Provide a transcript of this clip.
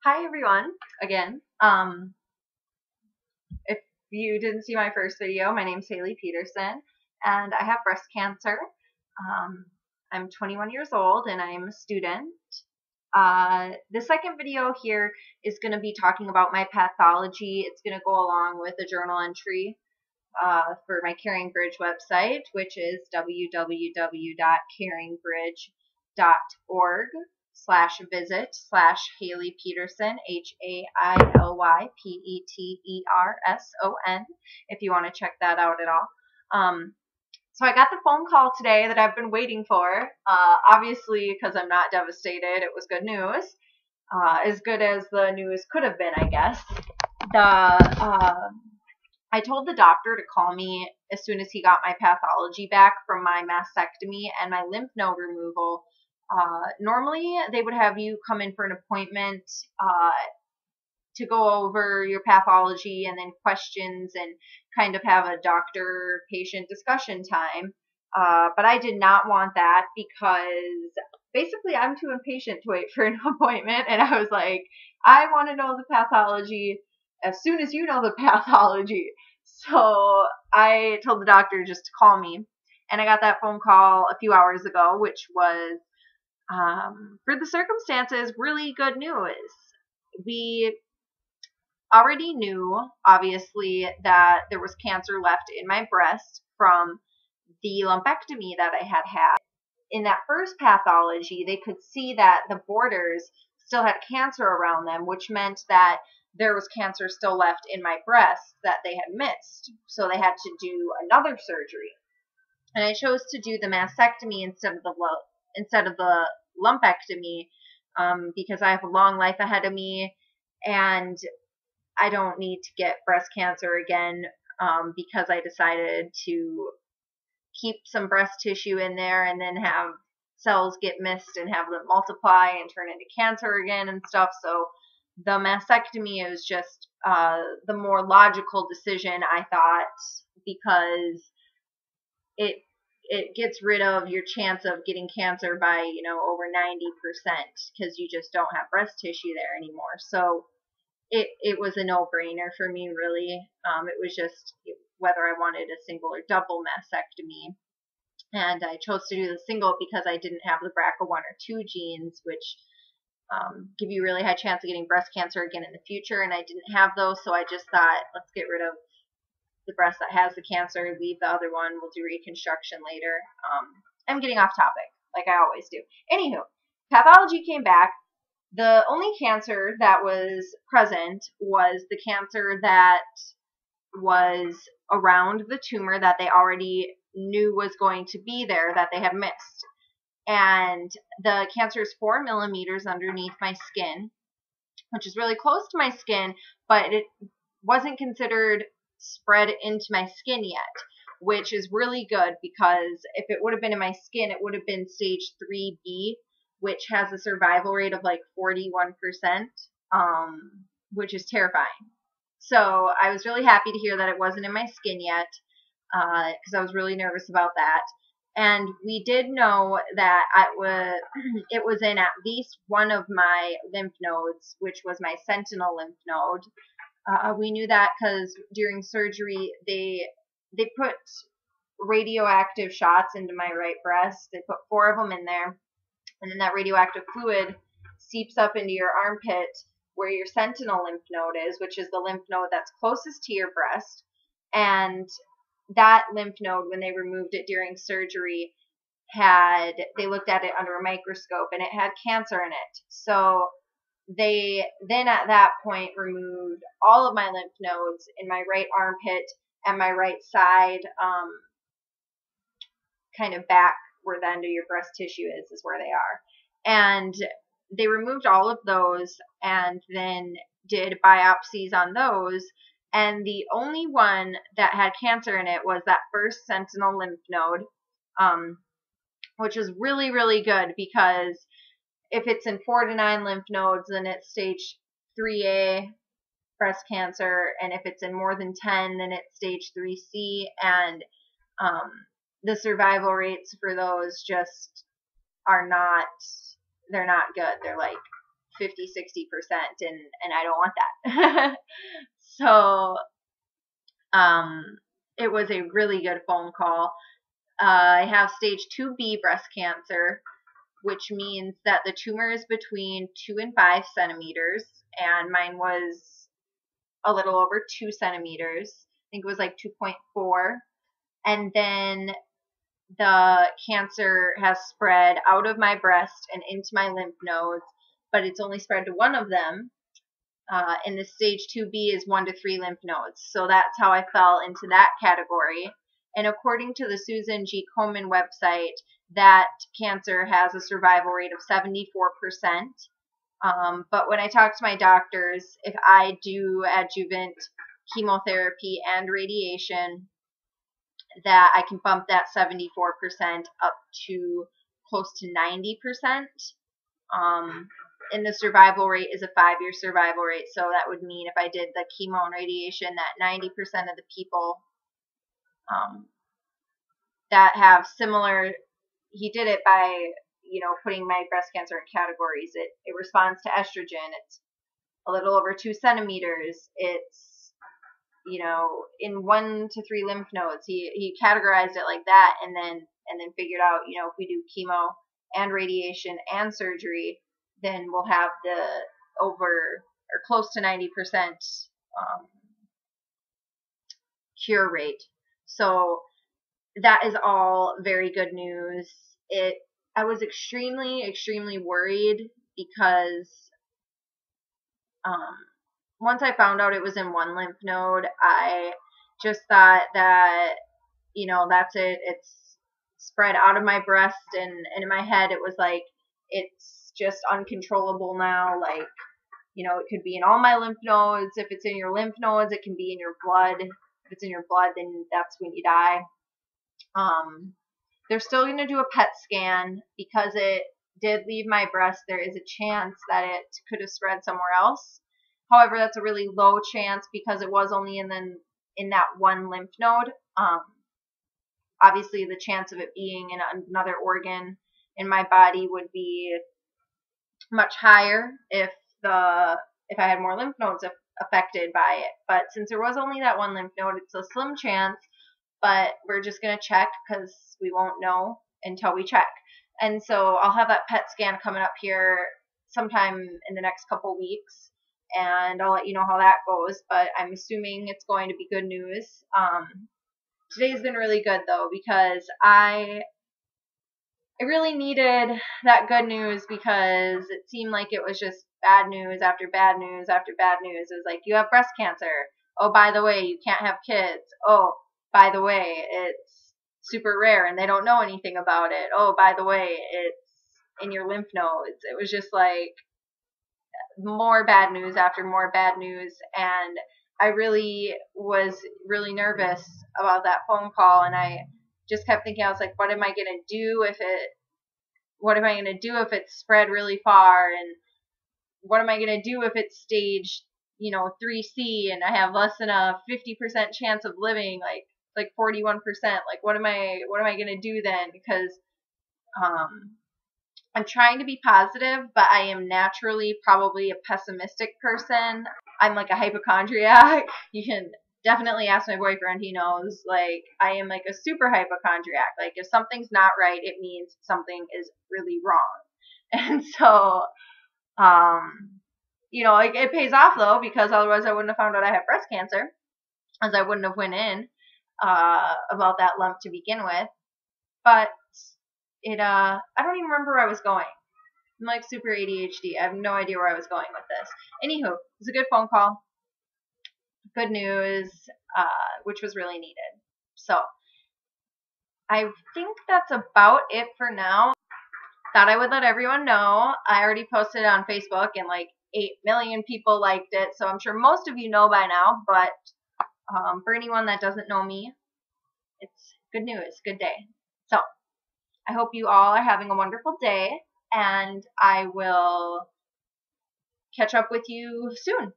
Hi everyone, again. If you didn't see my first video, my name's Haley Peterson, and I have breast cancer. I'm 21 years old and I'm a student. The second video here is going to be talking about my pathology. It's going to go along with a journal entry for my Caring Bridge website, which is www.caringbridge.org/visit/Haley Peterson, HAILYPETERSON, if you want to check that out at all. So I got the phone call today that I've been waiting for. Obviously, because I'm not devastated, it was good news. As good as the news could have been, I guess. I told the doctor to call me as soon as he got my pathology back from my mastectomy and my lymph node removal. Normally, they would have you come in for an appointment to go over your pathology and then questions and kind of have a doctor-patient discussion time. But I did not want that because basically I'm too impatient to wait for an appointment. And I was like, I want to know the pathology as soon as you know the pathology. So I told the doctor just to call me. And I got that phone call a few hours ago, which was, for the circumstances, really good news. We already knew, obviously, that there was cancer left in my breast from the lumpectomy that I had had. In that first pathology, they could see that the borders still had cancer around them, which meant that there was cancer still left in my breast that they had missed. So they had to do another surgery. And I chose to do the mastectomy instead of the lumpectomy because I have a long life ahead of me and I don't need to get breast cancer again because I decided to keep some breast tissue in there and then have cells get missed and have them multiply and turn into cancer again and stuff. So the mastectomy is just the more logical decision, I thought, because it gets rid of your chance of getting cancer by, over 90% because you just don't have breast tissue there anymore. So it was a no-brainer for me, really. It was just whether I wanted a single or double mastectomy. And I chose to do the single because I didn't have the BRCA1 or 2 genes, which give you a really high chance of getting breast cancer again in the future. And I didn't have those, so I just thought, let's get rid of the breast that has the cancer, leave the other one, we'll do reconstruction later. I'm getting off topic, like I always do. Anywho, pathology came back. The only cancer that was present was the cancer that was around the tumor that they already knew was going to be there that they had missed. And the cancer is 4 millimeters underneath my skin, which is really close to my skin, but it wasn't considered spread into my skin yet, which is really good because if it would have been in my skin, it would have been stage 3B, which has a survival rate of like 41%, which is terrifying. So I was really happy to hear that it wasn't in my skin yet because I was really nervous about that. And we did know that it was in at least one of my lymph nodes, which was my sentinel lymph node. We knew that because during surgery, they put radioactive shots into my right breast. They put 4 of them in there. And then that radioactive fluid seeps up into your armpit where your sentinel lymph node is, which is the lymph node that's closest to your breast. And that lymph node, when they removed it during surgery, they looked at it under a microscope and it had cancer in it. So they then at that point removed all of my lymph nodes in my right armpit and my right side, kind of back where the end of your breast tissue is where they are. And they removed all of those and then did biopsies on those. And the only one that had cancer in it was that first sentinel lymph node, which is really, really good because if it's in 4 to 9 lymph nodes, then it's stage 3A breast cancer. And if it's in more than 10, then it's stage 3C. And the survival rates for those just are not, they're not good. They're like 50, 60%, and I don't want that. So, it was a really good phone call. I have stage 2B breast cancer, which means that the tumor is between 2 and 5 centimeters, and mine was a little over 2 centimeters. I think it was like 2.4. And then the cancer has spread out of my breast and into my lymph nodes, but it's only spread to one of them. And the stage 2B is 1 to 3 lymph nodes. So that's how I fell into that category. And according to the Susan G. Komen website, that cancer has a survival rate of 74%. But when I talk to my doctors, if I do adjuvant chemotherapy and radiation, that I can bump that 74% up to close to 90%. And the survival rate is a 5-year survival rate. So that would mean if I did the chemo and radiation, that 90% of the people that have similar, he did it by, putting my breast cancer in categories. It responds to estrogen. It's a little over 2 centimeters. It's, in 1 to 3 lymph nodes. He categorized it like that, and then figured out, if we do chemo and radiation and surgery, then we'll have the over or close to 90% cure rate. So that is all very good news. I was extremely, extremely worried because once I found out it was in 1 lymph node, I just thought that, that's it. It's spread out of my breast, and in my head it was like, it's just uncontrollable now. Like, it could be in all my lymph nodes. If it's in your lymph nodes, it can be in your blood. If it's in your blood, then that's when you die. They're still going to do a PET scan because it did leave my breast. There is a chance that it could have spread somewhere else. However, that's a really low chance because it was only in that 1 lymph node. Obviously, the chance of it being in another organ in my body would be much higher if I had more lymph nodes affected by it. But since there was only that 1 lymph node, it's a slim chance. But we're just going to check because we won't know until we check. And so I'll have that PET scan coming up here sometime in the next couple weeks, and I'll let you know how that goes. But I'm assuming it's going to be good news. Today's been really good, though, because I really needed that good news, because it seemed like it was just bad news after bad news after bad news. It was like, you have breast cancer. Oh, by the way, you can't have kids. Oh, by the way, it's super rare and they don't know anything about it. Oh, by the way, it's in your lymph nodes. It was just like more bad news after more bad news. And I really was really nervous about that phone call. And I just kept thinking, I was like, what am I going to do if it's spread really far? And what am I going to do if it's stage, 3C and I have less than a 50% chance of living, like 41%. Like, what am I going to do then? Because I'm trying to be positive, but I am naturally probably a pessimistic person. I'm like a hypochondriac. You can definitely ask my boyfriend. He knows. Like, I am like a super hypochondriac. Like, if something's not right, it means something is really wrong. And so, it pays off though, because otherwise I wouldn't have found out I had breast cancer, as I wouldn't have went in about that lump to begin with. But I don't even remember where I was going. I'm like super ADHD. I have no idea where I was going with this. Anywho, it was a good phone call. Good news, which was really needed. So I think that's about it for now. Thought I would let everyone know. I already posted it on Facebook and like 8 million people liked it. So I'm sure most of you know by now. But for anyone that doesn't know me, it's good news, good day. So I hope you all are having a wonderful day, and I will catch up with you soon.